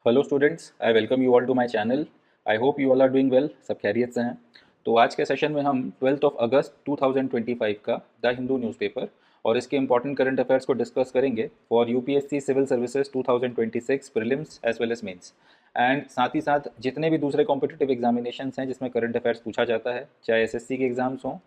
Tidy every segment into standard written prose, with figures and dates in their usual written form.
Hello students, I welcome you all to my channel. I hope you all are doing well, सब खैरियत से हैं। तो आज के सेशन में हम 12 अगस्त 2025 का द हिंदू न्यूज़पेपर और इसके इंपॉर्टेंट करंट अफेयर्स को डिस्कस करेंगे for UPSC civil services 2026 prelims as well as mains. And साथ ही साथ जितने भी दूसरे कॉम्पिटिटिव एग्जामिनेशंस हैं जिसमें करंट अफेयर्स पूछा जाता है, चाहे एसएससी के एग्ज़ाम्स हों,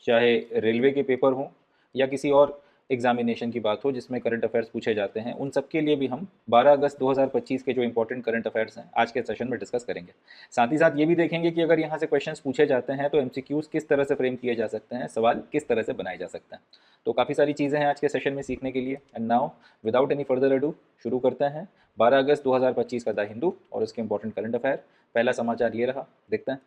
चाहे रेलवे के पेपर हों, या किसी और एग्जामिनेशन की बात हो जिसमें करंट अफेयर्स पूछे जाते हैं, उन सब के लिए भी हम 12 अगस्त 2025 के जो इंपॉर्टेंट करंट अफेयर्स हैं आज के सेशन में डिस्कस करेंगे। साथ ही साथ ये भी देखेंगे कि अगर यहाँ से क्वेश्चंस पूछे जाते हैं तो एमसीक्यूज किस तरह से फ्रेम किए जा सकते हैं, सवाल किस तरह से बनाए जा सकते हैं। तो काफ़ी सारी चीज़ें हैं आज के सेशन में सीखने के लिए। And now without any further ado शुरू करते हैं 12 अगस्त 2025 का द हिंदू और उसके इंपॉर्टेंट करंट अफेयर। पहला समाचार ये रहा, देखते हैं।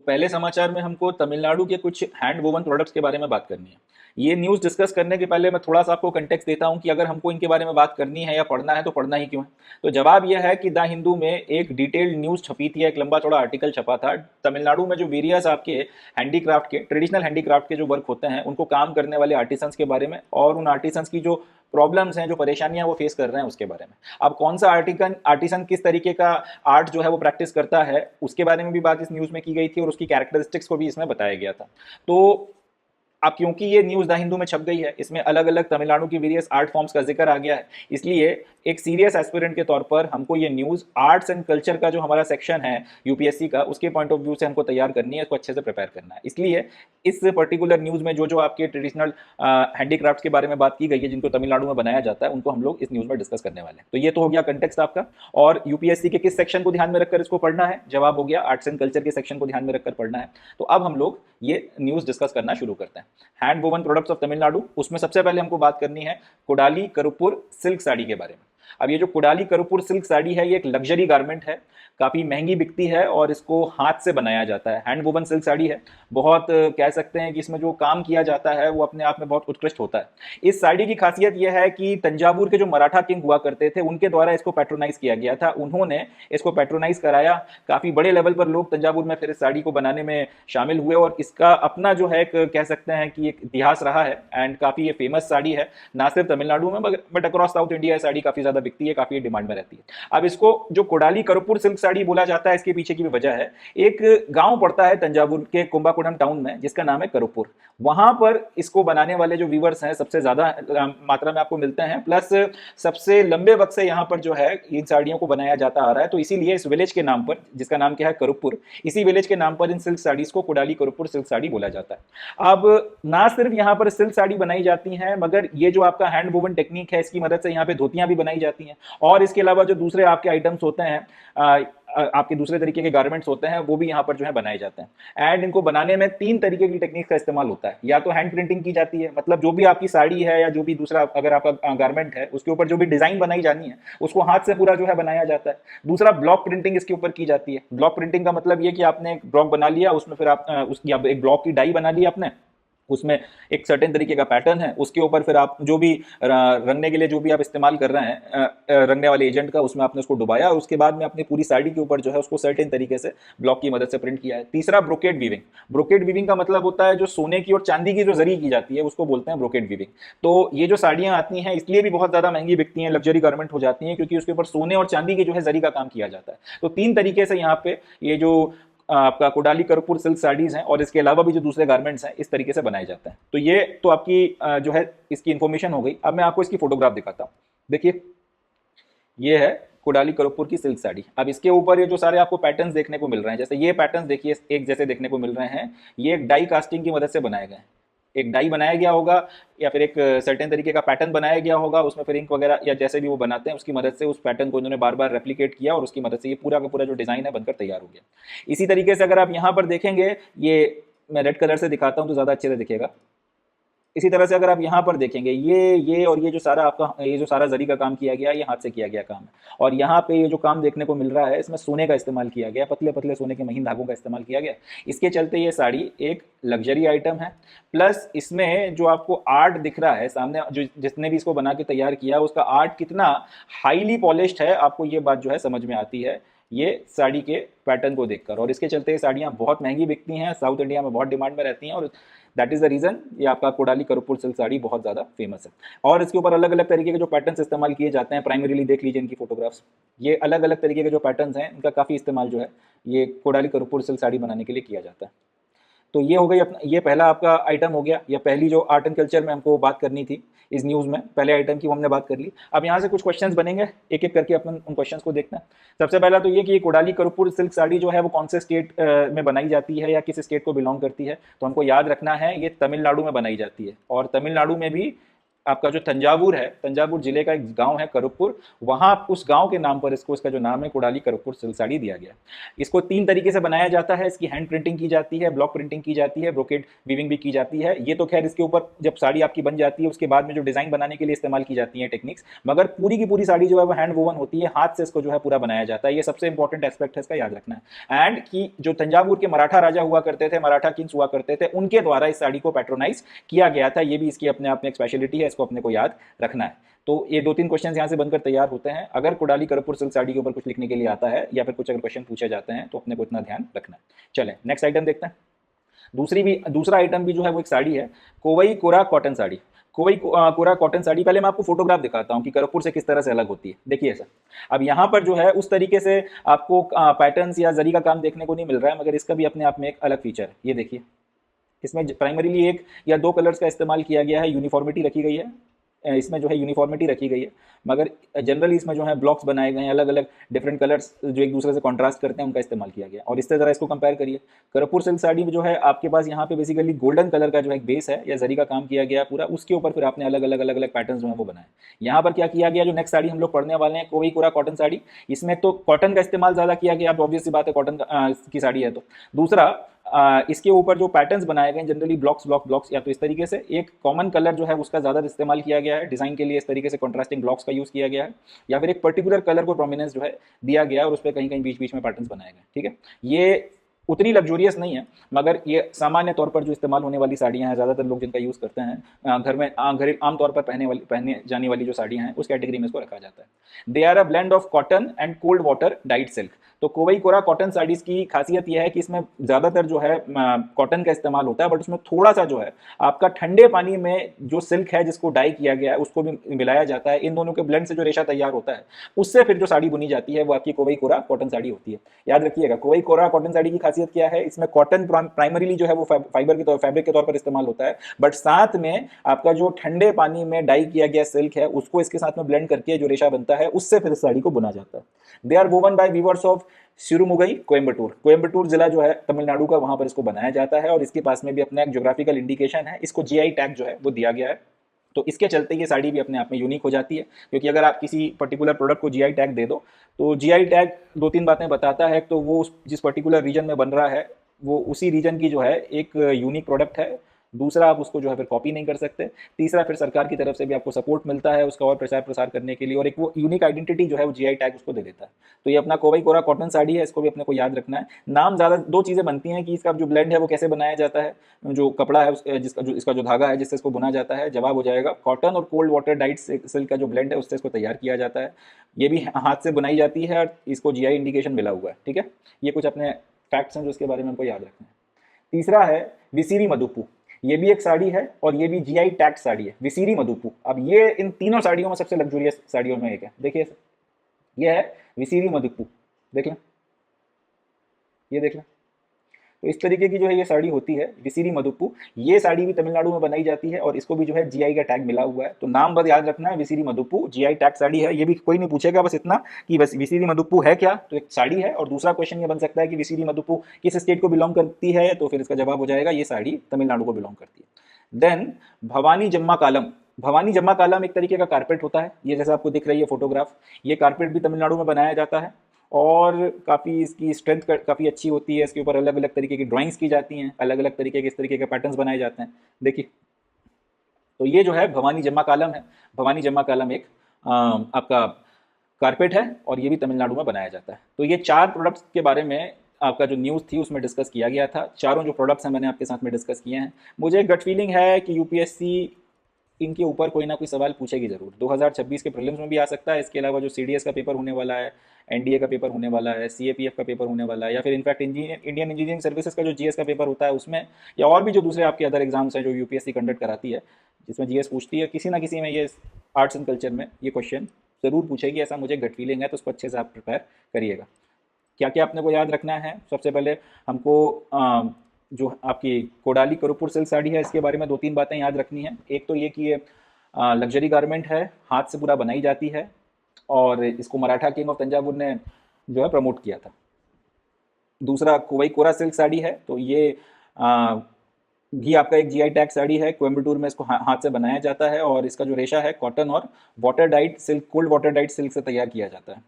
पहले समाचार में हमको तमिलनाडु के कुछ हैंड वोवन प्रोडक्ट्स के बारे में बात करनी है। ये न्यूज़ डिस्कस करने के पहले मैं थोड़ा सा आपको कंटेक्स्ट देता हूं कि अगर हमको इनके बारे में बात करनी है या पढ़ना है तो पढ़ना ही क्यों है। तो जवाब यह है कि द हिंदू में एक डिटेल्ड न्यूज़ छपी थी, एक लंबा चौड़ा आर्टिकल छपा था। तमिलनाडु में जो वेरियस आपके हैंडीक्राफ्ट के, ट्रेडिशनल हैंडीक्राफ्ट के जो वर्क होते हैं, उनको काम करने वाले आर्टिसंस के बारे में और उन आर्टिसंस की जो प्रॉब्लम्स हैं, जो परेशानियां वो फेस कर रहे हैं, उसके बारे में। अब कौन सा आर्टिसन किस तरीके का आर्ट जो है वो प्रैक्टिस करता है, उसके बारे में भी बात इस न्यूज़ में की गई थी और उसकी कैरेक्टरिस्टिक्स को भी इसमें बताया गया था। तो अब क्योंकि ये न्यूज़ द हिंदू में छप गई है, इसमें अलग अलग तमिलनाडु की वेरियस आर्ट फॉर्म्स का जिक्र आ गया है, इसलिए एक सीरियस एस्पिरेंट के तौर पर हमको ये न्यूज़ आर्ट्स एंड कल्चर का जो हमारा सेक्शन है यूपीएससी का, उसके पॉइंट ऑफ व्यू से हमको तैयार करनी है, इसको अच्छे से प्रिपेयर करना है। इसलिए इस पर्टिकुलर न्यूज़ में जो जो आपके ट्रेडिशनल हैंडीक्राफ्ट्स के बारे में बात की गई है, जिनको तमिलनाडु में बनाया जाता है, उनको हम लोग इस न्यूज़ में डिस्कस करने वाले हैं। तो ये तो हो गया कंटेक्स्ट आपका। और यूपीएससी के किस सेक्शन को ध्यान में रखकर इसको पढ़ना है, जवाब हो गया आर्ट्स एंड कल्चर के सेक्शन को ध्यान में रखकर पढ़ना है। तो अब हम लोग ये न्यूज़ डिस्कस करना शुरू करते हैं। Hand woven products of Tamil Nadu, उसमें सबसे पहले हमको बात करनी है कुडाली करुपुर सिल्क साड़ी के बारे में। अब ये जो कुडाली करुपुर सिल्क साड़ी है, ये एक लग्जरी गारमेंट है, काफ़ी महंगी बिकती है और इसको हाथ से बनाया जाता है। हैंड वोवन सिल्क साड़ी है, बहुत कह सकते हैं कि इसमें जो काम किया जाता है वो अपने आप में बहुत उत्कृष्ट होता है। इस साड़ी की खासियत यह है कि तंजावुर के जो मराठा किंग हुआ करते थे, उनके द्वारा इसको पैट्रोनाइज किया गया था, उन्होंने इसको पैट्रोनाइज कराया। काफ़ी बड़े लेवल पर लोग तंजावुर में फिर इस साड़ी को बनाने में शामिल हुए और इसका अपना जो है कह सकते हैं कि एक इतिहास रहा है। एंड काफ़ी ये फेमस साड़ी है, ना सिर्फ तमिलनाडु में but across south India sari काफ़ी ज़्यादा बिकती है, काफ़ी डिमांड में रहती है। अब इसको जो कुडाली करुपुर सिल्क साड़ी बोला जाता है, इसके पीछे की भी वजह है। एक गांव पड़ता है तंजावुर के कुंबाकोणम टाउन में, जिसका नाम है करुपुर। वहां पर इसको बनाने वाले जो वीवर्स हैं सबसे ज्यादा मात्रा में आपको मिलते हैं, प्लस सबसे लंबे वक्त से यहां पर जो है इन साड़ियों को बनाया जाता आ रहा है। तो इसीलिए इस विलेज के नाम पर, जिसका नाम क्या है करुपुर, इसी विलेज के नाम पर इन सिल्क साड़ीज को कुडाली करुपुर सिल्क साड़ी बोला जाता है। अब ना सिर्फ यहाँ पर सिल्क साड़ी बनाई जाती है, मगर ये जो आपका हैंड वोवन टेक्निक है, इसकी मदद से यहाँ पे धोतियां भी बनाई जाती हैं और इसके अलावा जो दूसरे आपके आइटम्स होते हैं, आपके दूसरे तरीके के गारमेंट्स होते हैं, वो भी यहाँ पर जो है बनाए जाते हैं। एंड इनको बनाने में 3 तरीके की टेक्निक का इस्तेमाल होता है। या तो हैंड प्रिंटिंग की जाती है, मतलब जो भी आपकी साड़ी है या जो भी दूसरा अगर आपका गारमेंट है, उसके ऊपर जो भी डिजाइन बनाई जानी है उसको हाथ से पूरा जो है बनाया जाता है। दूसरा ब्लॉक प्रिंटिंग इसके ऊपर की जाती है। ब्लॉक प्रिंटिंग का मतलब ये कि आपने एक ब्लॉक बना लिया, उसमें फिर आप उसकी एक ब्लॉक की डाई बना ली आपने, उसमें एक सर्टेन तरीके का पैटर्न है, उसके ऊपर फिर आप जो भी रंगने के लिए जो भी आप इस्तेमाल कर रहे हैं रंगने वाले एजेंट का, उसमें आपने उसको डुबाया और उसके बाद में अपनी पूरी साड़ी के ऊपर जो है उसको सर्टेन तरीके से ब्लॉक की मदद से प्रिंट किया है। तीसरा ब्रोकेड वीविंग। ब्रोकेड वीविंग का मतलब होता है जो सोने की और चांदी की जो जरी की जाती है उसको बोलते हैं ब्रोकेड वीविंग। तो ये जो साड़ियां आती हैं इसलिए भी बहुत ज्यादा महंगी बिकती हैं, लग्जरी गारमेंट हो जाती हैं, क्योंकि उसके ऊपर सोने और चांदी की जो है जरी का काम किया जाता है। तो 3 तरीके से यहाँ पे ये जो आपका कुडाली करुपुर सिल्क साड़ीज हैं और इसके अलावा भी जो दूसरे गारमेंट्स हैं इस तरीके से बनाए जाते हैं। तो ये तो आपकी जो है इसकी इंफॉर्मेशन हो गई। अब मैं आपको इसकी फोटोग्राफ दिखाता हूँ। देखिए, ये है कुडाली करुपुर की सिल्क साड़ी। अब इसके ऊपर ये जो सारे आपको पैटर्न्स देखने को मिल रहे हैं, जैसे ये पैटर्न्स देखिए एक जैसे देखने को मिल रहे हैं, ये एक डाई कास्टिंग की मदद से बनाए गए हैं। एक डाई बनाया गया होगा या फिर एक सर्टेन तरीके का पैटर्न बनाया गया होगा, उसमें फिर इंक वगैरह या जैसे भी वो बनाते हैं उसकी मदद से उस पैटर्न को इन्होंने बार बार रेप्लिकेट किया और उसकी मदद से ये पूरा का पूरा जो डिज़ाइन है बनकर तैयार हो गया। इसी तरीके से अगर आप यहाँ पर देखेंगे, ये मैं रेड कलर से दिखाता हूँ तो ज़्यादा अच्छे से दिखेगा। इसी तरह से अगर आप यहाँ पर देखेंगे, ये और ये जो सारा आपका ये जो सारा जरी का काम किया गया, ये हाथ से किया गया काम है। और यहाँ पे ये जो काम देखने को मिल रहा है, इसमें सोने का इस्तेमाल किया गया, पतले पतले सोने के महीन धागों का इस्तेमाल किया गया। इसके चलते ये साड़ी एक लग्जरी आइटम है। प्लस इसमें जो आपको आर्ट दिख रहा है सामने, जो जिसने भी इसको बना के तैयार किया, उसका आर्ट कितना हाईली पॉलिश्ड है, आपको ये बात जो है समझ में आती है। ये साड़ी के पैटर्न को देखकर, और इसके चलते ये साड़ियाँ बहुत महंगी बिकती हैं, साउथ इंडिया में बहुत डिमांड में रहती हैं, और दैट इज़ द रीज़न ये आपका कोडाली करुपुर सिल्क साड़ी बहुत ज़्यादा फेमस है। और इसके ऊपर अलग अलग तरीके के जो पैटर्न्स इस्तेमाल किए जाते हैं, प्राइमरीली देख लीजिए इनकी फोटोग्राफ्स, ये अलग अलग तरीके के जो पैटर्न्स हैं इनका काफ़ी इस्तेमाल जो है ये कोडाली करुपुर सिल्क साड़ी बनाने के लिए किया जाता है। तो ये हो गई अपना, ये पहला आपका आइटम हो गया, या पहली जो आर्ट एंड कल्चर में हमको बात करनी थी इस न्यूज़ में, पहले आइटम की वो हमने बात कर ली। अब यहाँ से कुछ क्वेश्चंस बनेंगे, एक एक करके अपन उन क्वेश्चंस को देखते हैं। सबसे पहला तो ये कि कोडाली करुपुर सिल्क साड़ी जो है वो कौन से स्टेट में बनाई जाती है या किस स्टेट को बिलोंग करती है, तो हमको याद रखना है ये तमिलनाडु में बनाई जाती है। और तमिलनाडु में भी आपका जो तंजावुर है, तंजावुर जिले का एक गांव है करुपुर, वहां उस गांव के नाम पर इसको, इसका जो नाम है कोडाली करुपुर सिल्क साड़ी दिया गया। इसको 3 तरीके से बनाया जाता है, इसकी हैंड प्रिंटिंग की जाती है, ब्लॉक प्रिंटिंग की जाती है, ब्रोकेड वीविंग भी की जाती है। ये तो खैर इसके ऊपर जब साड़ी आपकी बन जाती है उसके बाद में जो डिजाइन बनाने के लिए इस्तेमाल की जाती है टेक्निक्स, मगर पूरी की पूरी साड़ी जो है वो हैंड वोवन होती है, हाथ से इसको जो है पूरा बनाया जाता है। ये सबसे इंपॉर्टेंट एस्पेक्ट है, इसका याद रखना है। एंड कि जो तंजावुर के मराठा राजा हुआ करते थे, मराठा किंग्स हुआ करते थे, उनके द्वारा इस साड़ी को पैट्रोनाइज किया गया था। ये भी इसकी अपने आप में एक स्पेशलिटी है, इसको अपने को याद रखना है। तो ये 2-3 क्वेश्चन यहां से बनकर तैयार होते हैं। अगर कोडाली करुपुर सिल्क साड़ी के ऊपर कुछ लिखने के लिए आता है या फिर कुछ अगर क्वेश्चन पूछे जाते हैं तो अपने को इतना ध्यान रखना है। चलें नेक्स्ट आइटम देखते हैं। दूसरा आइटम भी जो है वो एक साड़ी है, कोवई कोरा कॉटन साड़ी। कोवई कोरा कॉटन साड़ी, पहले मैं आपको फोटोग्राफ दिखाता हूं कि करुपुर से किस तरह से अलग होती है। देखिए ऐसा, अब यहाँ पर जो है उस तरीके से आपको पैटर्न्स या जरी का काम देखने को नहीं मिल रहा है, मगर इसका भी अपने आप में एक अलग फीचर है। ये देखिए, इसमें प्राइमरीली 1 या 2 कलर्स का इस्तेमाल किया गया है, यूनिफॉर्मिटी रखी गई है, इसमें जो है यूनिफॉर्मिटी रखी गई है, मगर जनरली इसमें जो है ब्लॉक्स बनाए गए हैं, अलग अलग डिफरेंट कलर्स जो एक दूसरे से कॉन्ट्रास्ट करते हैं उनका इस्तेमाल किया गया। और इससे ज़रा इसको कंपेयर करिए, करुपुर सिल्क साड़ी में जो है आपके पास यहाँ पे बेसिकली गोल्डन कलर का जो है एक बेस है या जरी का काम किया गया पूरा, उसके ऊपर फिर आपने अलग अलग पैटर्न जो है वो बनाए। यहाँ पर क्या किया गया, जो नेक्स्ट साड़ी हम लोग पढ़ने वाले हैं कोवई कोरा कॉटन साड़ी, इसमें तो कॉटन का इस्तेमाल ज़्यादा किया गया। अब ऑब्वियस सी बात है, कॉटन की साड़ी है। तो दूसरा, इसके ऊपर जो पैटर्न्स बनाए गए जनरली ब्लॉक्स या तो इस तरीके से एक कॉमन कलर जो है उसका ज़्यादा इस्तेमाल किया गया है डिज़ाइन के लिए, इस तरीके से कॉन्ट्रास्टिंग ब्लॉक्स का यूज़ किया गया है, या फिर एक पर्टिकुलर कलर को प्रोमिनेंस जो है दिया गया और उस पर कहीं कहीं बीच बीच में पैटर्न्स बनाए गए। ठीक है, ये उतनी लग्जूरियस नहीं है, मगर ये सामान्य तौर पर जो इस्तेमाल होने वाली साड़ियाँ हैं, ज़्यादातर लोग जिनका यूज़ करते हैं घर में आमतौर पर पहने जाने वाली जो साड़ियाँ हैं उस कैटेगरी में इसको रखा जाता है। They are a blend of cotton and cold water dyed silk. तो कोवई कोरा कॉटन साड़ीज़ की खासियत यह है कि इसमें ज़्यादातर जो है कॉटन का इस्तेमाल होता है, बट उसमें थोड़ा सा जो है आपका ठंडे पानी में जो सिल्क है जिसको डाई किया गया है उसको भी मिलाया जाता है। इन दोनों के ब्लेंड से जो रेशा तैयार होता है उससे फिर जो साड़ी बुनी जाती है वो आपकी कोवई कोरा कॉटन साड़ी होती है। याद रखिएगा, कोवई कोरा कॉटन साड़ी की खासियत क्या है, इसमें कॉटन प्राइमरीली जो है वो फैब्रिक के तौर पर इस्तेमाल होता है, बट साथ में आपका जो ठंडे पानी में डाई किया गया सिल्क है उसको इसके साथ में ब्लेंड करके जो रेशा बनता है उससे फिर साड़ी को बुना जाता है। They are woven by weavers of Sirumugai Coimbatore जिला जो है तमिलनाडु का, वहां पर इसको बनाया जाता है और इसके पास में भी अपना एक ज्योग्राफिकल इंडिकेशन है, इसको जीआई टैग जो है वो दिया गया है। तो इसके चलते ये साड़ी भी अपने आप में यूनिक हो जाती है, क्योंकि अगर आप किसी पर्टिकुलर प्रोडक्ट को जीआई टैग दे दो तो जीआई टैग 2-3 बातें बताता है। तो वो जिस पर्टिकुलर रीजन में बन रहा है वो उसी रीजन की जो है एक यूनिक प्रोडक्ट है। दूसरा, आप उसको जो है फिर कॉपी नहीं कर सकते। तीसरा, फिर सरकार की तरफ से भी आपको सपोर्ट मिलता है उसका और प्रचार प्रसार करने के लिए, और एक वो यूनिक आइडेंटिटी जो है वो जीआई टैग उसको दे देता है। तो ये अपना कोवई कोरा कॉटन साड़ी है, इसको भी अपने को याद रखना है। नाम ज़्यादा 2 चीज़ें बनती हैं कि इसका जो ब्लेंड है वो कैसे बनाया जाता है, जो कपड़ा है इसका जो धागा है जिससे इसको बुना जाता है, जवाब हो जाएगा कॉटन और कोल्ड वाटर डाइड सिल्क का जो ब्लेंड है उससे इसको तैयार किया जाता है। ये भी हाथ से बनाई जाती है और इसको जीआई इंडिकेशन मिला हुआ है। ठीक है, ये कुछ अपने फैक्ट्स हैं जो इसके बारे में हमको याद रखना है। तीसरा है विसिरी मदुपु, ये भी एक साड़ी है और ये भी जीआई टैग साड़ी है, विसिरी मदुपु। अब ये इन तीनों साड़ियों में सबसे लग्जूरियस साड़ियों में एक है। देखिए ये है विसिरी मदुपु, देख लें, ये देख लें। तो इस तरीके की जो है ये साड़ी होती है विसिरी मदुपु। ये साड़ी भी तमिलनाडु में बनाई जाती है और इसको भी जो है जीआई का टैग मिला हुआ है। तो नाम बस याद रखना है, विसिरी मदुपु जीआई टैग साड़ी है। ये भी कोई नहीं पूछेगा, बस इतना कि बस विसिरी मदुपु है क्या, तो एक साड़ी है। और दूसरा क्वेश्चन ये बन सकता है कि विसिरी मदुपु किस स्टेट को बिलोंग करती है, तो फिर इसका जवाब हो जाएगा ये साड़ी तमिलनाडु को बिलोंग करती है। देन भवानी जम्मा कालम। भवानी जम्मा कालम एक तरीके का कारपेट होता है, ये जैसे आपको दिख रही है फोटोग्राफ। ये कारपेट भी तमिलनाडु में बनाया जाता है और काफ़ी इसकी स्ट्रेंथ काफ़ी अच्छी होती है। इसके ऊपर अलग अलग तरीके की ड्राइंग्स की जाती हैं, अलग अलग तरीके के इस तरीके के पैटर्न्स बनाए जाते हैं। देखिए, तो ये जो है भवानी जम्मा कालम है। भवानी जम्मा कालम एक आपका कारपेट है और ये भी तमिलनाडु में बनाया जाता है। तो ये 4 प्रोडक्ट्स के बारे में आपका जो न्यूज़ थी उसमें डिस्कस किया गया था। चारों जो प्रोडक्ट्स हैं मैंने आपके साथ में डिस्कस किए हैं। मुझे गट फीलिंग है कि यूपीएससी इनके ऊपर कोई ना कोई सवाल पूछेगी ज़रूर। 2026 के प्रीलिम्स में भी आ सकता है। इसके अलावा जो सीडीएस का पेपर होने वाला है, एनडीए का पेपर होने वाला है, सीएपीएफ का पेपर होने वाला है, या फिर इनफैक्ट इंडियन इंजीनियरिंग सर्विसेज का जो जीएस का पेपर होता है उसमें, या और भी जो दूसरे आपके अदर एग्जाम्स हैं जो यूपीएससी कंडक्ट कराती है जिसमें जीएस पूछती है, किसी ना किसी में ये आर्ट्स एंड कल्चर में ये क्वेश्चन ज़रूर पूछेगी, ऐसा मुझे गट फीलिंग है, तो उसको अच्छे से आप प्रिपेयर करिएगा। क्या क्या आपने को याद रखना है? सबसे पहले हमको जो आपकी कोडाली करूपुर सिल्क साड़ी है इसके बारे में 2-3 बातें याद रखनी है। एक तो ये कि ये लग्जरी गारमेंट है, हाथ से पूरा बनाई जाती है, और इसको मराठा किंग ऑफ तंजावुर ने जो है प्रमोट किया था। दूसरा कोवई कोरा सिल्क साड़ी है, तो ये भी आपका एक जीआई टैग साड़ी है, कोयम्बटूर में इसको हाथ से बनाया जाता है, और इसका जो रेशा है कॉटन और water dyed silk, cold water dyed silk से तैयार किया जाता है।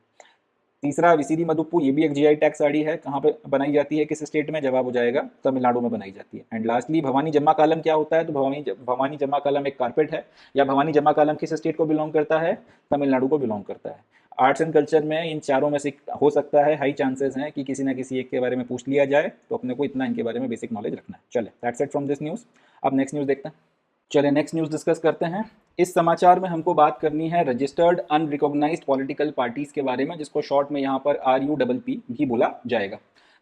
तीसरा विसिरी मधुप्पू, ये भी एक जीआई टैग साड़ी है, कहाँ पे बनाई जाती है, किस स्टेट में? जवाब हो जाएगा तमिलनाडु में बनाई जाती है। एंड लास्टली भवानी जम्मा कालम क्या होता है? तो भवानी जम्मा कालम एक कारपेट है, या भवानी जम्मा कालम किस स्टेट को बिलोंग करता है? तमिलनाडु को बिलोंग करता है। आर्ट्स एंड कल्चर में इन चारों में से हो सकता है, हाई चांसेस हैं कि किसी ना किसी एक के बारे में पूछ लिया जाए, तो अपने को इतना इनके बारे में बेसिक नॉलेज रखना है। चले, that's it from this news. अब नेक्स्ट न्यूज़ देखते हैं। चले नेक्स्ट न्यूज़ डिस्कस करते हैं। इस समाचार में हमको बात करनी है रजिस्टर्ड अनरिकॉग्नाइज्ड पॉलिटिकल पार्टीज़ के बारे में, जिसको शॉर्ट में यहाँ पर RUPP भी बोला जाएगा।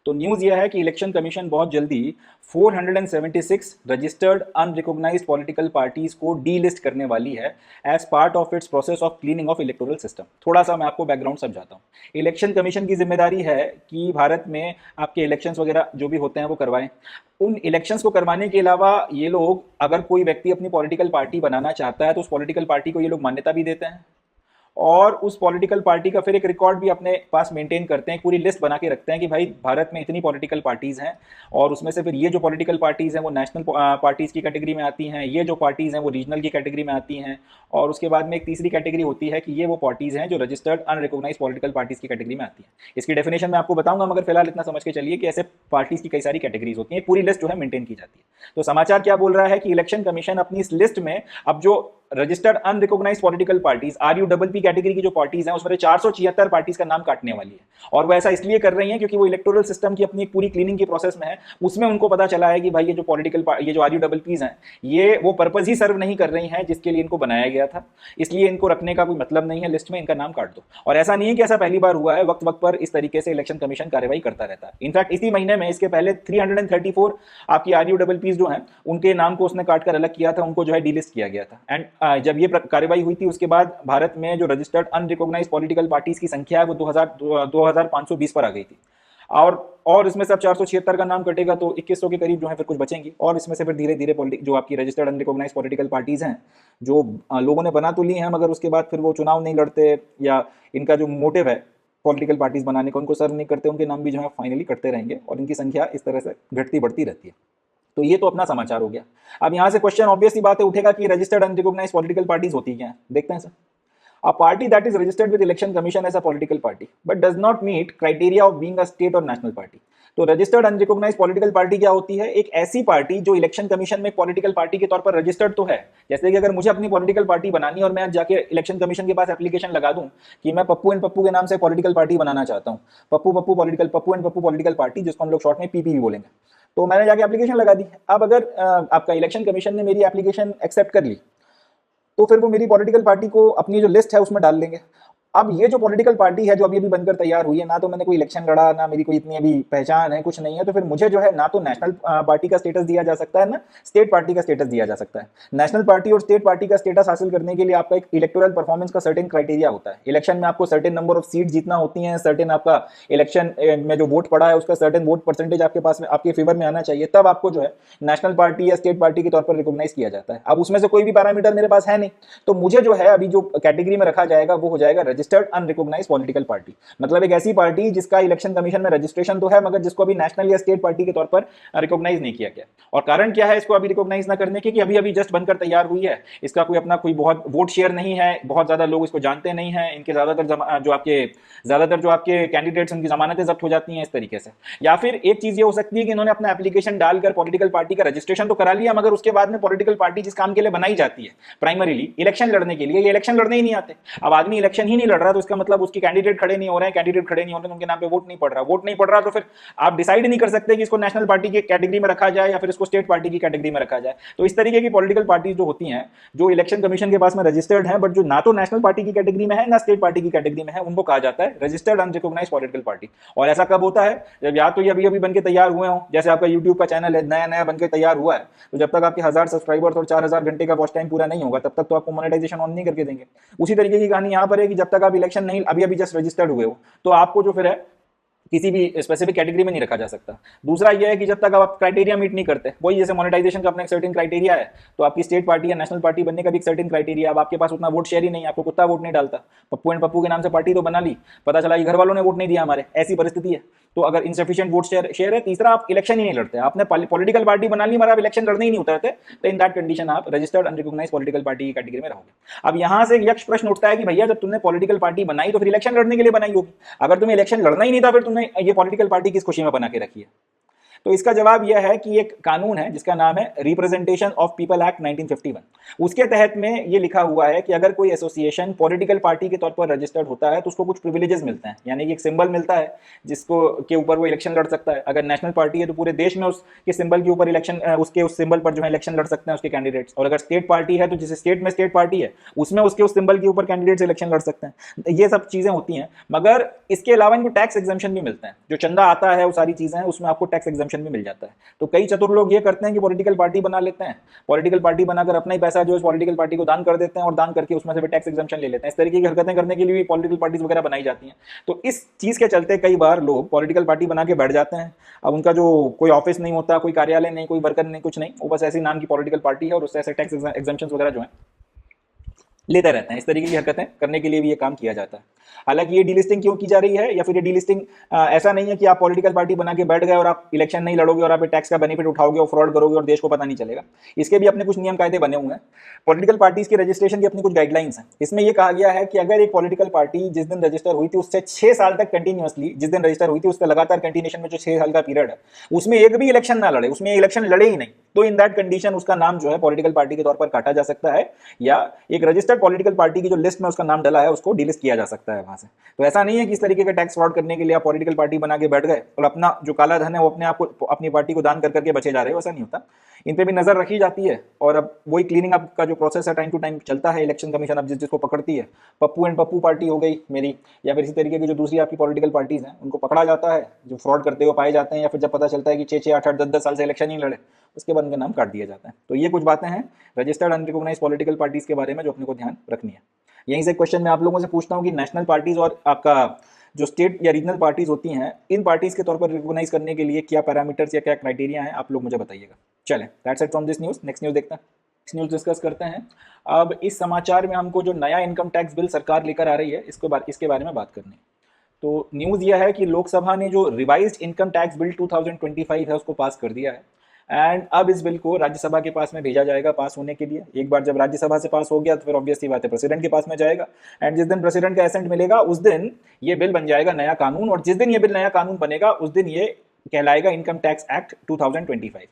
तो न्यूज़ यह है कि इलेक्शन कमीशन बहुत जल्दी 476 रजिस्टर्ड अनरिकॉग्नाइज्ड पॉलिटिकल पार्टीज को डी लिस्ट करने वाली है as part of its process of cleaning of electoral system. थोड़ा सा मैं आपको बैकग्राउंड समझाता हूँ। इलेक्शन कमीशन की जिम्मेदारी है कि भारत में आपके इलेक्शंस वगैरह जो भी होते हैं वो करवाएं। उन इलेक्शंस को करवाने के अलावा ये लोग, अगर कोई व्यक्ति अपनी पॉलिटिकल पार्टी बनाना चाहता है तो उस पॉलिटिकल पार्टी को ये लोग मान्यता भी देते हैं, और उस पॉलिटिकल पार्टी का फिर एक रिकॉर्ड भी अपने पास मेंटेन करते हैं, पूरी लिस्ट बना के रखते हैं कि भाई भारत में इतनी पॉलिटिकल पार्टीज़ हैं, और उसमें से फिर ये जो पॉलिटिकल पार्टीज़ हैं वो नेशनल पार्टीज़ की कैटेगरी में आती हैं, ये जो पार्टीज़ हैं वो रीजनल की कैटेगरी में आती हैं, और उसके बाद में एक तीसरी कैटेगरी होती है कि ये वो पार्टीज़ हैं जो रजिस्टर्ड अनरिकॉग्नाइज्ड पॉलिटिकल पार्टीज़ की कैटेगरी में आती हैं। इसकी डेफिनेशन मैं आपको बताऊंगा, मगर फिलहाल इतना समझ के चलिए कि ऐसे पार्टीज़ की कई सारी कैटेगरीज होती हैं, पूरी लिस्ट जो है मेंटेन की जाती है। तो समाचार क्या बोल रहा है कि इलेक्शन कमीशन अपनी इस लिस्ट में अब जो registered unrecognised political parties RUPP category की जो पार्टीज हैं उसमें 476 पार्टीज का नाम काटने वाली है, और वो ऐसा इसलिए कर रही हैं क्योंकि वो इलेक्टोरल सिस्टम की अपनी पूरी क्लीनिंग की प्रोसेस में है। उसमें उनको पता चला है कि भाई ये जो RUPPs हैं ये वो पर्पज ही सर्व नहीं कर रही हैं जिसके लिए इनको बनाया गया था, इसलिए इनको रखने का कोई मतलब नहीं है, लिस्ट में इनका नाम काट दो। और ऐसा नहीं है कि ऐसा पहली बार हुआ है, वक्त वक्त पर इस तरीके से इलेक्शन कमीशन कार्रवाई करता रहता है। इनफैक्ट इसी महीने में इसके पहले 334 आपकी RUPPs जो हैं उनके नाम को उसने काटकर अलग किया था, उनको जो है डीलिस्ट किया गया था। एंड जब ये कार्रवाई हुई थी उसके बाद भारत में जो रजिस्टर्ड अनरिकॉग्नाइज्ड पॉलिटिकल पार्टीज की संख्या है वो 2520 पर आ गई थी, और इसमें से अब 476 का नाम कटेगा तो 2100 के करीब जो है फिर कुछ बचेंगी, और इसमें से फिर धीरे धीरे जो आपकी रजिस्टर्ड अनरिकॉग्नाइज्ड पॉलिटिकल पार्टीज हैं जो लोगों ने बना तो ली हैं, मगर उसके बाद फिर वो चुनाव नहीं लड़ते, या इनका जो मोटिव है पॉलिटिकल पार्टीज बनाने का उनको सर्व नहीं करते, उनके नाम भी जो है फाइनली कटते रहेंगे, और इनकी संख्या इस तरह से घटती बढ़ती रहती है। तो ये तो अपना समाचार हो गया। अब यहाँ से क्वेश्चन ऑब्वियसली बात है उठेगा कि रजिस्टर्ड अनरिकॉग्नाइज्ड पॉलिटिकल पार्टीज होती क्या है, देखते हैं sir. A party that is registered with election commission as a political party but does not meet criteria of being a state or national party। तो रजिस्टर्ड अनरिकॉग्नाइज्ड पॉलिटिकल पार्टी क्या होती है? एक ऐसी पार्टी जो इलेक्शन कमीशन में political party के तौर पर रजिस्टर्ड तो है। जैसे कि अगर मुझे अपनी पॉलिटिकल पार्टी बनानी और मैं आज जाके इलेक्शन कमीशन के पास एप्लीकेशन लगा दूं कि मैं पप्पू एंड पप्पू के नाम से पॉलिटिकल पार्टी बनाना चाहता हूं, Pappu and Pappu political party, जिसको हम लोग शॉर्ट में PPP बोलेंगे, तो मैंने जाके एप्लीकेशन लगा दी। अब अगर आपका इलेक्शन कमीशन ने मेरी एप्लीकेशन एक्सेप्ट कर ली तो फिर वो मेरी पॉलिटिकल पार्टी को अपनी जो लिस्ट है उसमें डाल लेंगे। अब ये जो पॉलिटिकल पार्टी है जो अभी अभी बनकर तैयार हुई है, ना तो मैंने कोई इलेक्शन लड़ा, ना मेरी कोई इतनी अभी पहचान है, कुछ नहीं है, तो फिर मुझे जो है ना तो नेशनल पार्टी का स्टेटस दिया जा सकता है, ना स्टेट पार्टी का स्टेटस दिया जा सकता है। नेशनल पार्टी और स्टेट पार्टी का स्टेटस हासिल करने के लिए आपका एक इलेक्टोरल परफॉर्मेंस का सर्टेन क्राइटेरिया होता है। इलेक्शन में आपको सर्टेन नंबर ऑफ सीट जीतना होती है, सर्टेन आपका इलेक्शन में जो वोट पड़ा है उसका सर्टेन वोट परसेंटेज आपके पास में आपके फेवर में आना चाहिए, तब आपको जो है नेशनल पार्टी या स्टेट पार्टी के तौर पर रिकॉग्नाइज किया जाता है। अब उसमें से कोई भी पैरामीटर मेरे पास है नहीं, तो मुझे जो है अभी जो कैटेगरी में रखा जाएगा वो हो जाएगा रजिस्टर्ड अनरिकॉग्नाइज्ड पॉलिटिकल पार्टी, मतलब एक ऐसी पार्टी जिसका इलेक्शन कमीशन में रजिस्ट्रेशन तो है मगर जिसको अभी नेशनल या स्टेट पार्टी के तौर पर रिकॉग्नाइज नहीं किया गया। और कारण क्या है इसको अभी रिकॉग्नाइज ना करने के? कि अभी अभी जस्ट बनकर तैयार हुई है, इसका कोई अपना कोई बहुत वोट शेयर नहीं है, बहुत ज्यादा लोग इसको जानते नहीं है, इनके ज्यादातर जो आपके कैंडिडेट्स उनकी जमानतें जब्त हो जाती हैं इस तरीके से। या फिर एक चीज ये हो सकती है कि इन्होंने अपना एप्लीकेशन डालकर पॉलिटिकल पार्टी का रजिस्ट्रेशन तो करा लिया, मगर उसके बाद में पॉलिटिकल पार्टी जिस काम के लिए बनाई जाती है प्राइमरीली इलेक्शन लड़ने के लिए, ये इलेक्शन लड़ने ही नहीं आते। अब आदमी इलेक्शन ही नहीं लड़ रहा, तो इसका मतलब उसकी कैंडिडेट खड़े नहीं हो रहे हैं, कैंडिडेट खड़े नहीं हो रहे हैं तो उनके नाम पे वोट नहीं पड़ रहा, वोट नहीं पड़ रहा तो फिर आप डिसाइड नहीं कर सकते कि इसको नेशनल पार्टी की कैटेगरी में रखा जाए या फिर इसको स्टेट पार्टी की कैटेगरी में रखा जाए। तो इस तरीके की पॉलिटिकल पार्टी जो होती हैं, जो इलेक्शन कमीशन के पास में रजिस्टर्ड है बट जो ना तो नेशनल पार्टी की कैटेगरी में है ना स्टेट पार्टी की कैटेगरी में है, उनको कहा जाता है रजिस्टर्ड अनरिकॉग्नाइज्ड पॉलिटिकल पार्टी। और ऐसा कब होता है? जब या तो ये अभी अभी बनके तैयार हुए हो, जैसे आपका यूट्यूब का चैनल है नया नया बनके तैयार हुआ है, तो जब तक आपके 1000 सब्सक्राइबर्स और 4000 घंटे का वॉच टाइम पूरा नहीं होगा तब तक तो आपको मोनेटाइजेशन ऑन नहीं करके देंगे। उसी तरीके की कहानी यहाँ पर है कि जब तक आप इलेक्शन नहीं, अभी अभी जस्ट रजिस्टर्ड हुए हो, तो आपको जो फिर है किसी भी स्पेसिफिक कैटेगरी में नहीं रखा जा सकता। दूसरा यह है कि जब तक आप क्राइटेरिया मीट नहीं करते, वही जैसे मोनेटाइजेशन का अपना एक सर्टेन क्राइटेरिया है, तो आपकी स्टेट पार्टी या नेशनल पार्टी बनने का भी एक सर्टेन क्राइटेरिया। अब आपके पास उतना वोट शेयर ही नहीं, आपको कुत्ता वोट नहीं डालता, पप्पू एंड पप्पू के नाम से पार्टी तो बना ली, पता चला कि घर वालों ने वोट नहीं दिया हमारे, ऐसी परिस्थिति है। तो अगर इनसफिशिएंट वोट शेयर है, तीसरा आप इलेक्शन ही नहीं लड़ते, आपने पॉलिटिकल पार्टी बना ली मगर आप इलेक्शन लड़ने ही नहीं उतरते, तो इन दैट कंडीशन आप रजिस्टर्ड अनरिकॉग्नाइज्ड पॉलिटिकल पार्टी की कैटेगरी में रहोगे। अब यहां से यक्ष प्रश्न उठता है कि भैया जब तुमने पॉलिटिकल पार्टी बनाई तो फिर इलेक्शन लड़ने के लिए बनाई होगी, अगर तुम्हें इलेक्शन लड़ना ही नहीं था फिर तुमने ये पॉलिटिकल पार्टी किस खुशी में बना के रखी है? तो इसका जवाब यह है कि एक कानून है जिसका नाम है रिप्रेजेंटेशन ऑफ पीपल एक्ट 1951। उसके तहत में यह लिखा हुआ है कि अगर कोई एसोसिएशन पॉलिटिकल पार्टी के तौर पर रजिस्टर्ड होता है तो उसको कुछ प्रिविलेजेस मिलते हैं, यानी कि एक सिंबल मिलता है जिसको के ऊपर वो इलेक्शन लड़ सकता है। अगर नेशनल पार्टी है तो पूरे देश में उसके सिंबल के ऊपर इलेक्शन, उसके उस सिंबल पर जो है इलेक्शन लड़ सकते हैं उसके कैंडिडेट्स। और अगर स्टेट पार्टी है तो जिस स्टेट में स्टेट पार्टी है उसमें उसके उस सिंबल के ऊपर कैंडिडेट्स इलेक्शन लड़ सकते हैं। ये सब चीजें होती हैं, मगर इसके अलावा इनको टैक्स एग्जम्पशन भी मिलते हैं, जो चंदा आता है वो सारी चीजें हैं उसमें आपको टैक्स एग्जम्पशन भी मिल जाता है। तो कई चतुर लोग ये करते हैं कि पॉलिटिकल पार्टी बना लेते हैं, पॉलिटिकल पार्टी बनाकर अपना ही पैसा जो है पॉलिटिकल पार्टी को दान कर देते हैं और दान करके उसमें से भी टैक्स एग्जम्पशन ले लेते हैं। इस तरीके की हरकतें करने के लिए भी पॉलिटिकल पार्टीज वगैरह बनाई जाती हैं। तो इस चीज के चलते कई बार लोग पॉलिटिकल पार्टी बना के बैठ जाते हैं। अब उनका जो कोई ऑफिस नहीं होता, कोई कार्यालय नहीं, कोई वर्कर नहीं, कुछ नहीं, वो बस ऐसी नाम की पॉलिटिकल पार्टी है और उससे ऐसे टैक्स एग्जम्पशन वगैरह जो है लेते रहते हैं। इस तरीके की हरकतें करने के लिए भी ये काम किया जाता है। हालांकि ये डीलिस्टिंग क्यों की जा रही है, या फिर ये डीलिस्टिंग ऐसा नहीं है कि आप पॉलिटिकल पार्टी बना के बैठ गए और आप इलेक्शन नहीं लड़ोगे और आप टैक्स का बेनिफिट उठाओगे और फ्रॉड करोगे और देश को पता नहीं चलेगा। इसके भी अपने कुछ नियम कायदे बने हुए हैं। पॉलिटिकल पार्टीज के रजिस्ट्रेशन की अपनी कुछ गाइडलाइंस हैं। इसमें यह कहा गया है कि अगर एक पॉलिटिकल पार्टी जिस दिन रजिस्टर हुई थी उससे 6 साल तक कंटिन्यूअसली, जिस दिन रजिस्टर हुई थी उसका लगातार कंटिन्यूएशन में जो 6 साल का पीरियड है उसमें एक भी इलेक्शन ना लड़े, उसमें इलेक्शन लड़े ही नहीं, तो इन दैट कंडीशन उसका नाम जो है पॉलिटिकल पार्टी के तौर पर काटा जा सकता है, या एक रजिस्टर्ड पॉलिटिकल पार्टी की जो लिस्ट में उसका नाम डला है उसको डिलिस्ट किया जा सकता है वहां से। तो ऐसा नहीं है कि इस तरीके का टैक्स फ्रॉड करने के लिए आप पॉलिटिकल पार्टी बना के बैठ गए और अपना जो काला धन है वो अपने आप को, अपनी पार्टी को दान कर करके बचे जा रहे हो, ऐसा नहीं होता। इन पे भी नजर रखी जाती है और अब वही क्लीनिंग अप का जो प्रोसेस है टाइम टू टाइम चलता है। इलेक्शन कमीशन अब जिसको पकड़ती है, पप्पू एंड पप्पू पार्टी हो गई मेरी, या फिर इसी तरीके की जो दूसरी आपकी पॉलिटिकल पार्टीज हैं उनको पकड़ा जाता है जो फ्रॉड करते हुए पाए जाते हैं, या फिर जब पता चलता है कि 6-6, 8-8, 10-10 साल से इलेक्शन नहीं लड़े उसके बाद उनका नाम काट दिया जाता है। तो ये कुछ बातें हैं रजिस्टर्ड अनरिकॉग्नाइज्ड पॉलिटिकल पार्टीज के बारे में जो अपने को ध्यान रखनी है। यहीं से क्वेश्चन मैं आप लोगों से पूछता हूँ कि नेशनल पार्टीज और आपका जो स्टेट या रीजनल पार्टीज होती हैं, इन पार्टीज के तौर पर रिकॉग्नाइज करने के लिए क्या पैरामीटर्स या क्या क्राइटेरिया हैं, आप लोग मुझे बताइएगा। चलें, that's it from this news. Next news देखते हैं, नेक्स्ट न्यूज़ डिस्कस करते हैं। अब इस समाचार में हमको जो नया इनकम टैक्स बिल सरकार लेकर आ रही है इसके बारे में बात करनी है। तो न्यूज़ यह है कि लोकसभा ने जो रिवाइज्ड इनकम टैक्स बिल 2025 है उसको पास कर दिया है, एंड अब इस बिल को राज्यसभा के पास में भेजा जाएगा पास होने के लिए। एक बार जब राज्यसभा से पास हो गया तो फिर ऑब्वियसली बात है प्रेसिडेंट के पास में जाएगा, एंड जिस दिन प्रेसिडेंट का एसेंट मिलेगा उस दिन ये बिल बन जाएगा नया कानून, और जिस दिन ये बिल नया कानून बनेगा उस दिन ये कहलाएगा इनकम टैक्स एक्ट 2025।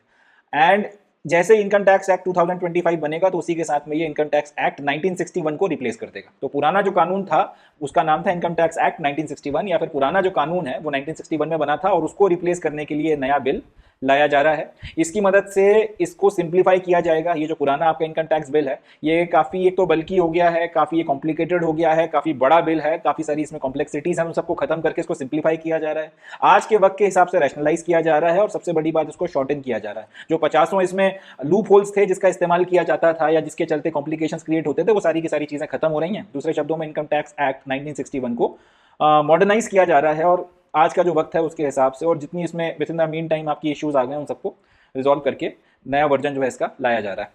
एंड जैसे इनकम टैक्स एक्ट 2025 बनेगा तो उसी के साथ में ये इनकम टैक्स एक्ट 1961 को रिप्लेस कर देगा। तो पुराना जो कानून था उसका नाम था इनकम टैक्स एक्ट 1961, या फिर पुराना जो कानून है वो 1961 में बना था और उसको रिप्लेस करने के लिए नया बिल लाया जा रहा है। इसकी मदद से इसको सिंप्लीफाई किया जाएगा। ये जो पुराना आपका इनकम टैक्स बिल है ये काफ़ी एक तो बल्कि हो गया है, काफ़ी ये कॉम्प्लिकेटेड हो गया है, काफ़ी बड़ा बिल है, काफ़ी सारी इसमें कॉम्प्लेक्सिटीज हैं, उन सबको खत्म करके इसको सिंप्लीफाई किया जा रहा है, आज के वक्त के हिसाब से रैशनलाइज किया जा रहा है, और सबसे बड़ी बात इसको शॉर्टन किया जा रहा है। जो 50 इसमें लूप होल्स थे जिसका इस्तेमाल किया जाता था या जिसके चलते कॉम्प्लिकेशंस क्रिएट होते थे वो सारी की सारी चीज़ें खत्म हो रही हैं। दूसरे शब्दों में इनकम टैक्स एक्ट 1961 को मॉडर्नाइज किया जा रहा है, और आज का जो वक्त है उसके हिसाब से और जितनी इसमें with in the mean time आपकी इश्यूज आ गए उन सबको रिजॉल्व करके नया वर्जन जो है इसका लाया जा रहा है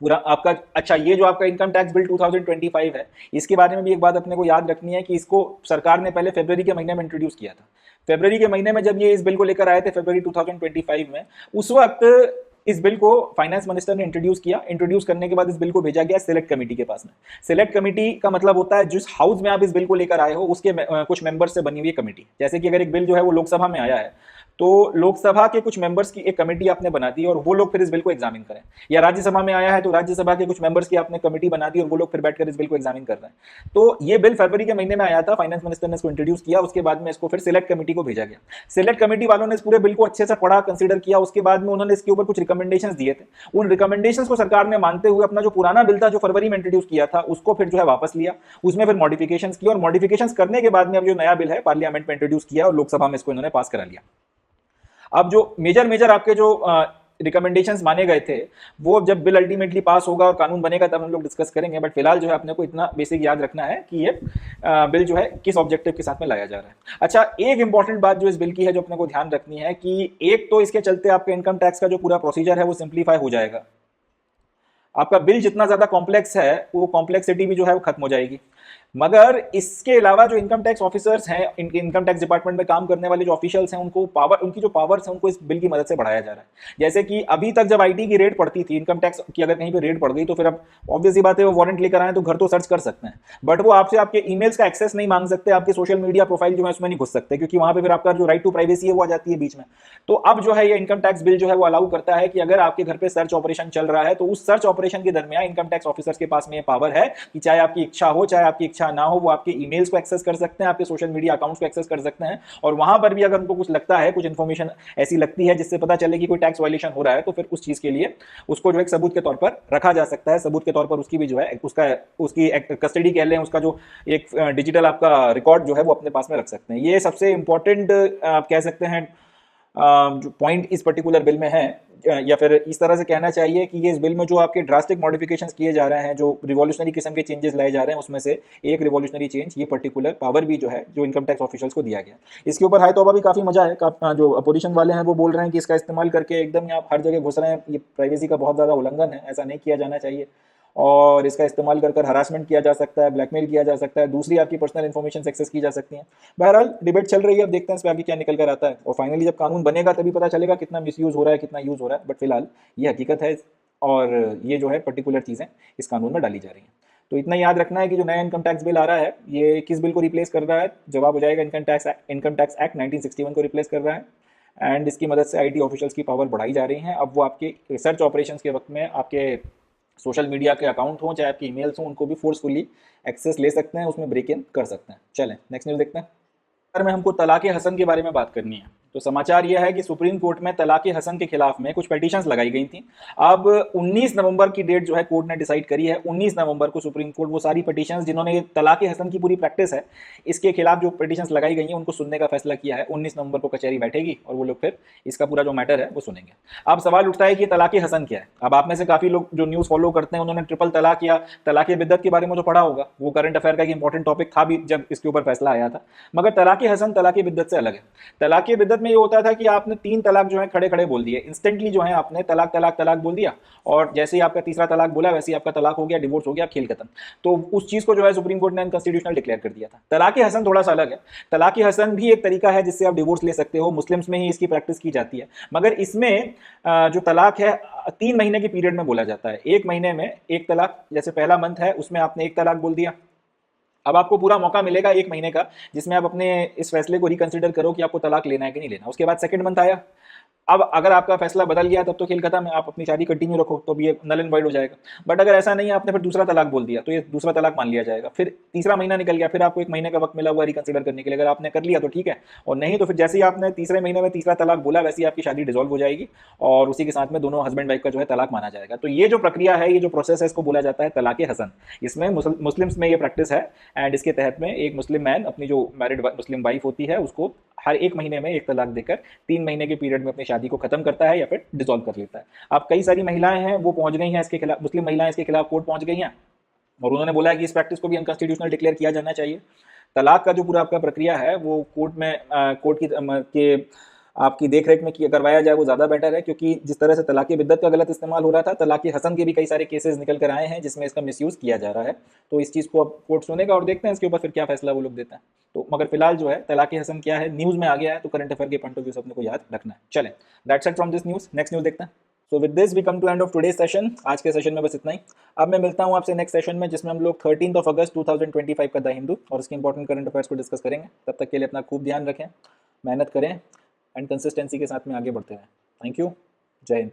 पूरा आपका। अच्छा, ये जो आपका इनकम टैक्स बिल 2025 है इसके बारे में भी एक बात अपने को याद रखनी है कि इसको सरकार ने पहले फरवरी के महीने में इंट्रोड्यूस किया था। फरवरी के महीने में जब ये इस बिल को लेकर आए थे फरवरी 2025 में, उस वक्त इस बिल को फाइनेंस मिनिस्टर ने इंट्रोड्यूस किया। इंट्रोड्यूस करने के बाद इस बिल को भेजा गया सिलेक्ट कमेटी के पास में। सिलेक्ट कमेटी का मतलब होता है जिस हाउस में आप इस बिल को लेकर आए हो उसके कुछ मेंबर्स से बनी हुई कमेटी। जैसे कि अगर एक बिल जो है वो लोकसभा में आया है तो लोकसभा के कुछ मेंबर्स की एक कमेटी आपने बना दी और वो लोग फिर इस बिल को एग्जामिन करें, या राज्यसभा में आया है तो राज्यसभा के कुछ मेंबर्स की आपने कमेटी बना दी और वो लोग फिर बैठकर इस बिल को एग्जामिन कर रहे हैं। तो ये बिल फरवरी के महीने में आया था, फाइनेंस मिनिस्टर ने इसको इंट्रोड्यूस किया, उसके बाद में इसको फिर सिलेक्ट कमेटी को भेजा गया। सिलेक्ट कमेटी वालों ने इस पूरे बिल को अच्छे से पढ़ा, कंसीडर किया, उसके बाद में उन्होंने इसके ऊपर कुछ रिकमेंडेशंस दिए थे। उन रिकमेंडेशंस को सरकार ने मानते हुए अपना जो पुराना बिल था जो फरवरी में इंट्रोड्यूस किया था उसको फिर जो है वापस लिया, उसमें फिर मॉडिफिकेशंस किया, और मॉडिफिकेशंस करने के बाद में अब जो नया बिल है पार्लियामेंट में इंट्रोड्यूस किया और लोकसभा में इसको इन्होंने पास करा लिया। अब जो मेजर मेजर आपके जो रिकमेंडेशंस माने गए थे वो जब बिल अल्टीमेटली पास होगा और कानून बनेगा तब हम लोग डिस्कस करेंगे, बट फिलहाल जो है अपने को इतना बेसिक याद रखना है कि ये बिल जो है किस ऑब्जेक्टिव के साथ में लाया जा रहा है। अच्छा, एक इंपॉर्टेंट बात जो इस बिल की है जो अपने को ध्यान रखनी है कि एक तो इसके चलते आपके इनकम टैक्स का जो पूरा प्रोसीजर है वो सिंप्लीफाई हो जाएगा। आपका बिल जितना ज्यादा कॉम्प्लेक्स है वो कॉम्प्लेक्सिटी भी जो है वो खत्म हो जाएगी। मगर इसके अलावा जो इनकम टैक्स ऑफिसर्स हैं, इनकम टैक्स डिपार्टमेंट में काम करने वाले जो ऑफिशियल्स हैं, उनको पावर, उनकी जो पावर्स हैं उनको इस बिल की मदद से बढ़ाया जा रहा है। जैसे कि अभी तक जब आईटी की रेड पड़ती थी, इनकम टैक्स की अगर कहीं पे रेड पड़ गई तो फिर अब ऑब्वियस ही बात है वो वारंट लेकर आए तो घर तो सर्च कर सकते हैं, बट वो आपसे आपके ईमेल्स का एक्सेस नहीं मांग सकते, आपके सोशल मीडिया प्रोफाइल जो है उसमें नहीं घुस सकते, क्योंकि वहां पर फिर आपका जो राइट टू प्राइवेसी है वो आ जाती है बीच में। तो अब जो है ये इनकम टैक्स बिल जो है वो अलाउ करता है कि अगर आपके घर पे सर्च ऑपरेशन चल रहा है तो उस सर्च ऑपरेशन के दरमियान इनकम टैक्स ऑफिसर्स के पास में ये पावर है कि चाहे आपकी इच्छा हो चाहे आपकी इच्छा ना हो, वो आपके ईमेल्स को एक्सेस कर सकते हैं, आपके सोशल मीडिया अकाउंट्स को एक्सेस कर सकते हैं, और वहां पर भी अगर उनको कुछ लगता है, कुछ इंफॉर्मेशन ऐसी लगती है जिससे पता चले कि कोई टैक्स वायलेशन हो रहा है, तो फिर उस चीज के लिए उसको जो एक सबूत के तौर पर रखा जा सकता है। सबूत के तौर पर उसकी भी जो है उसकी कस्टडी कह लें, उसका जो एक डिजिटल आपका रिकॉर्ड जो है वो अपने पास में रख सकते हैं। ये सबसे इंपॉर्टेंट आप कह सकते हैं जो पॉइंट इस पर्टिकुलर बिल में है, या फिर इस तरह से कहना चाहिए कि ये इस बिल में जो आपके ड्रास्टिक मॉडिफिकेशंस किए जा रहे हैं, जो रिवॉल्यूशनरी किस्म के चेंजेस लाए जा रहे हैं, उसमें से एक रिवॉल्यूशनरी चेंज ये पर्टिकुलर पावर भी जो है जो इनकम टैक्स ऑफिशियल्स को दिया गया। इसके ऊपर हाई तौबा भी काफ़ी मजा है। जो अपोजिशन वाले हैं वो बोल रहे हैं कि इसका इस्तेमाल करके एकदम आप हर जगह घुस रहे हैं, ये प्राइवेसी का बहुत ज़्यादा उल्लंघन है, ऐसा नहीं किया जाना चाहिए, और इसका इस्तेमाल कर हरासमेंट किया जा सकता है, ब्लैकमेल किया जा सकता है, दूसरी आपकी पर्सनल इन्फॉर्मेशन एक्सेस की जा सकती है। बहरहाल डिबेट चल रही है, अब देखते हैं इस पर आगे क्या निकल कर आता है, और फाइनली जब कानून बनेगा तभी पता चलेगा कितना मिसयूज हो रहा है, कितना यूज हो रहा है, बट फिलहाल ये हकीकत है और ये जो है पर्टिकुलर चीज़ें इस कानून में डाली जा रही हैं। तो इतना याद रखना है कि जो नया इनकम टैक्स बिल आ रहा है ये किस बिल को रिप्लेस कर रहा है, जवाब हो जाएगा इनकम टैक्स एक्ट 1961 को रिप्लेस कर रहा है, एंड इसकी मदद से आईटी ऑफिशियल्स की पावर बढ़ाई जा रही है। अब वो आपके रिसर्च ऑपरेशंस के वक्त में आपके सोशल मीडिया के अकाउंट हों चाहे आपके ईमेल्स हों, उनको भी फोर्सफुली एक्सेस ले सकते हैं, उसमें ब्रेक इन कर सकते हैं। चलें नेक्स्ट न्यूज़ देखते हैं। में हमको तलाक हसन के बारे में बात करनी है। तो समाचार यह है कि सुप्रीम कोर्ट में तलाक हसन के खिलाफ में कुछ पिटीशंस लगाई गई थी। अब 19 नवंबर की डेट जो है कोर्ट ने डिसाइड करी है, 19 नवंबर को सुप्रीम कोर्ट वो सारी पिटीशंस जिन्होंने ये तलाक हसन की पूरी प्रैक्टिस है इसके खिलाफ जो पिटीशंस लगाई गई हैं उनको सुनने का फैसला किया है। 19 नवंबर को कचहरी बैठेगी और वो लोग फिर इसका पूरा जो मैटर है वो सुनेंगे। अब सवाल उठता है कि तलाक हसन क्या है। अब आप में से काफी लोग जो न्यूज़ फॉलो करते हैं उन्होंने ट्रिपल तलाक या तलाक बिद्दत के बारे में जो पढ़ा होगा, वो करंट अफेयर का एक इंपॉर्टेंट टॉपिक था भी जब इसके ऊपर फैसला आया था। मगर तलाक हसन तलाक बिद्दत से अलग है। तलाक बिद्दत में ये होता था कि आपने 3 तलाक जो है खड़े खड़े बोल दिए, इंस्टेंटली जो है आपने तलाक तलाक तलाक बोल दिया, और जैसे ही आपका तीसरा तलाक बोला वैसे ही आपका तलाक हो गया, डिवोर्स हो गया, खेल खत्म। तो उस चीज को जो है सुप्रीम कोर्ट ने अनकॉन्स्टिट्यूशनल डिक्लेयर कर दिया था। तलाक हसन थोड़ा सा अलग है। तलाक हसन भी एक तरीका है जिससे आप डिवोर्स ले सकते हो, मुस्लिम्स में ही इसकी प्रैक्टिस की जाती है, मगर इसमें जो तलाक है 3 महीने के पीरियड में बोला जाता है। 1 महीने में एक तलाक, जैसे पहला मंथ है उसमें आपने एक तलाक बोल दिया, अब आपको पूरा मौका मिलेगा 1 महीने का जिसमें आप अपने इस फैसले को रिकंसिडर करो कि आपको तलाक लेना है कि नहीं लेना। उसके बाद सेकंड मंथ आया, अब अगर आपका फैसला बदल गया तब तो खेल खत्म है, आप अपनी शादी कंटिन्यू रखो तो भी ये नल एंड वाइड हो जाएगा। बट अगर ऐसा नहीं है, आपने फिर दूसरा तलाक बोल दिया तो ये दूसरा तलाक मान लिया जाएगा। फिर तीसरा महीना निकल गया, फिर आपको 1 महीने का वक्त मिला हुआ रिकंसिडर करने के लिए, अगर आपने कर लिया तो ठीक है, और नहीं तो फिर जैसे ही आपने तीसरे महीने में तीसरा तलाक बोला वैसे ही आपकी शादी डिसॉल्व हो जाएगी और उसी के साथ में दोनों हस्बैंड वाइफ का जो है तलाक माना जाएगा। तो ये जो प्रक्रिया है, ये जो प्रोसेस है, इसको बोला जाता है तलाक हसन। इसमें मुस्लिम्स में ये प्रैक्टिस है, एंड इसके तहत में एक मुस्लिम मैन अपनी जो मैरिड मुस्लिम वाइफ होती है उसको हर 1 महीने में एक तलाक देकर 3 महीने के पीरियड में अपनी शादी को खत्म करता है या फिर डिसॉल्व कर लेता है। अब कई सारी महिलाएं हैं वो पहुंच गई हैं इसके खिलाफ, मुस्लिम महिलाएं इसके खिलाफ कोर्ट पहुंच गई हैं और उन्होंने बोला है कि इस प्रैक्टिस को भी अनकॉन्स्टिट्यूशनल डिक्लेयर किया जाना चाहिए। तलाक का जो पूरा आपका प्रक्रिया है वो कोर्ट में कोर्ट के आपकी देखरेख में करवाया जाए वो ज़्यादा बेटर है, क्योंकि जिस तरह से तलाक बिद्दत का गलत इस्तेमाल हो रहा था, तलाक हसन के भी कई सारे केसेस निकल कर आए हैं जिसमें इसका मिसयूज़ किया जा रहा है। तो इस चीज़ को अब कोर्ट सुनेगा और देखते हैं इसके ऊपर फिर क्या फैसला वो लोग देते हैं। तो मगर फिलहाल जो है तलाक हसन क्या है, न्यूज़ में आ गया है, तो करंट अफेयर के पॉइंट ऑफ व्यू से अपने को याद रखना है। चलें, that's it from this news. Next news देखते हैं। So with this we come to end of today session. आज के सेशन में बस इतना ही। अब मैं मिलता हूँ आपसे नेक्स्ट सेशन में जिसमें हम लोग 13 अगस्त 2025 का द हिंदू और इसके इंपॉर्टेंट करंट अफेयर्स को डिस्कस करेंगे। तब तक के लिए अपना खूब ध्यान रखें, मेहनत करें, एंड कंसिस्टेंसी के साथ में आगे बढ़ते रहें। Thank you. जय हिंद।